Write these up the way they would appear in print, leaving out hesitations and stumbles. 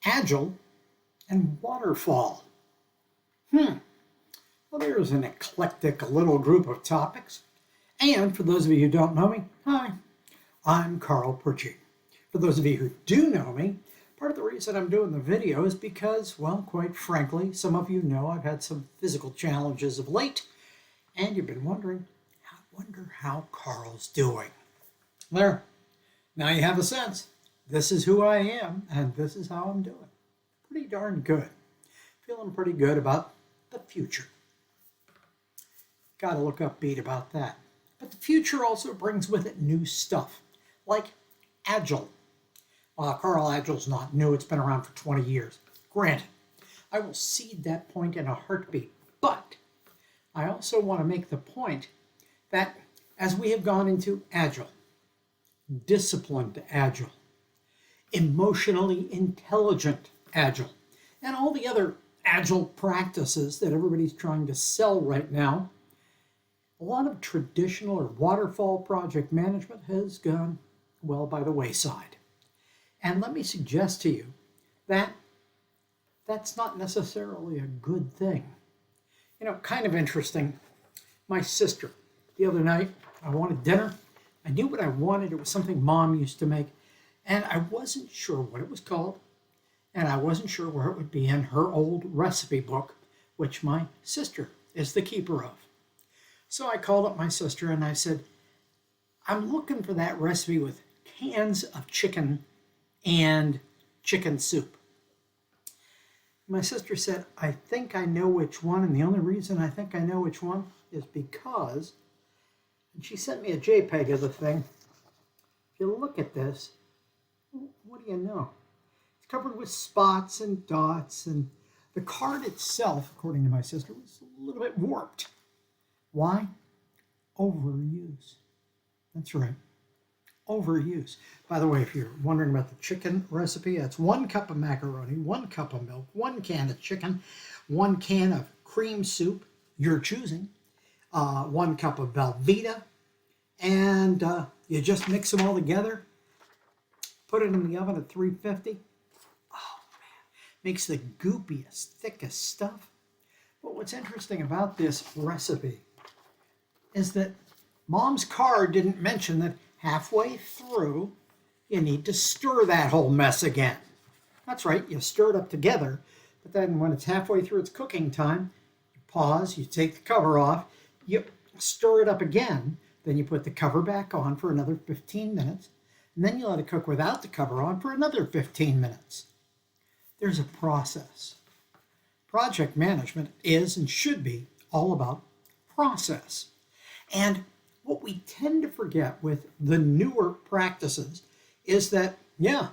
Agile and Waterfall. Well, there's an eclectic little group of topics. And for those of you who don't know me, hi, I'm Pritchard. For those of you who do know me, part of the reason I'm doing the video is because, well, quite frankly, some of you know I've had some physical challenges of late, and you've been wondering, I wonder how Carl's doing. There, now you have a sense. This is who I am, and this is how I'm doing. Pretty darn good. Feeling pretty good about the future. Got to look upbeat about that. But the future also brings with it new stuff, like Agile. Carl, Agile's not new. It's been around for 20 years. Granted, I will cede that point in a heartbeat. But I also want to make the point that as we have gone into Agile, disciplined Agile, emotionally intelligent Agile, and all the other Agile practices that everybody's trying to sell right now, a lot of traditional or waterfall project management has gone well by the wayside. And let me suggest to you that that's not necessarily a good thing. You know, kind of interesting. My sister, the other night, I wanted dinner. I knew what I wanted. It was something Mom used to make. And I wasn't sure what it was called. And I wasn't sure where it would be in her old recipe book, which my sister is the keeper of. So I called up my sister and I said, I'm looking for that recipe with cans of chicken and chicken soup. My sister said, I think I know which one, and the only reason I think I know which one is because, and she sent me a JPEG of the thing. If you look at this, what do you know? It's covered with spots and dots, and the card itself, according to my sister, was a little bit warped. Why? Overuse. That's right. Overuse. By the way, if you're wondering about the chicken recipe, that's 1 cup of macaroni, 1 cup of milk, 1 can of chicken, 1 can of cream soup, your choosing, 1 cup of Velveeta, and you just mix them all together, put it in the oven at 350. Oh man, makes the goopiest, thickest stuff. But what's interesting about this recipe is that Mom's card didn't mention that halfway through, you need to stir that whole mess again. That's right, you stir it up together, but then when it's halfway through its cooking time, you pause, you take the cover off, you stir it up again, then you put the cover back on for another 15 minutes, and then you let it cook without the cover on for another 15 minutes. There's a process. Project management is and should be all about process. And what we tend to forget with the newer practices is that, yeah,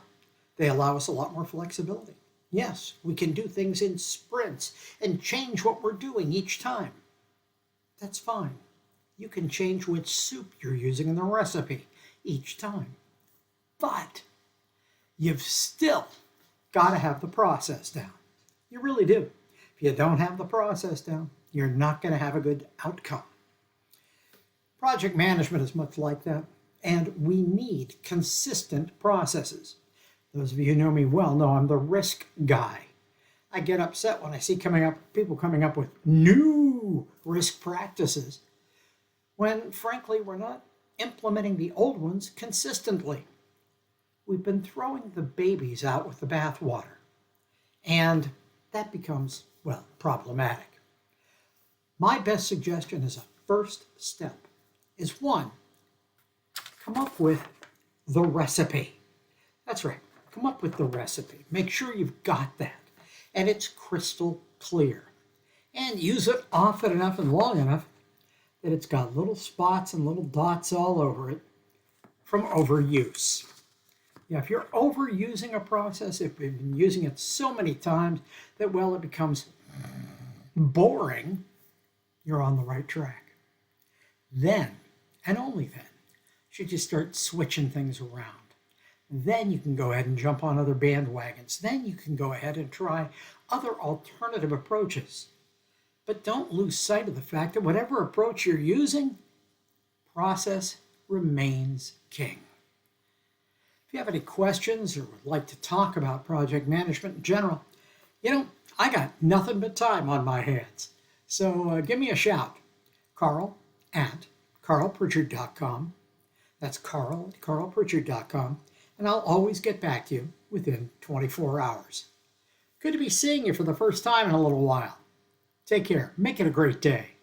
they allow us a lot more flexibility. Yes, we can do things in sprints and change what we're doing each time. That's fine. You can change which soup you're using in the recipe each time. But you've still got to have the process down. You really do. If you don't have the process down, you're not going to have a good outcome. Project management is much like that, and we need consistent processes. Those of you who know me well know I'm the risk guy. I get upset when I see people coming up with new risk practices when, frankly, we're not implementing the old ones consistently. We've been throwing the babies out with the bathwater, and that becomes, well, problematic. My best suggestion as a first step is 1, come up with the recipe. That's right, come up with the recipe. Make sure you've got that, and it's crystal clear. And use it often enough and long enough that it's got little spots and little dots all over it from overuse. Yeah, if you're overusing a process, if you've been using it so many times that, well, it becomes boring, you're on the right track. Then, and only then, should you start switching things around. Then you can go ahead and jump on other bandwagons. Then you can go ahead and try other alternative approaches. But don't lose sight of the fact that whatever approach you're using, process remains king. If you have any questions or would like to talk about project management in general, I got nothing but time on my hands. So give me a shout. Carl at carlpritchard.com. That's Carl at carlpritchard.com. And I'll always get back to you within 24 hours. Good to be seeing you for the first time in a little while. Take care. Make it a great day.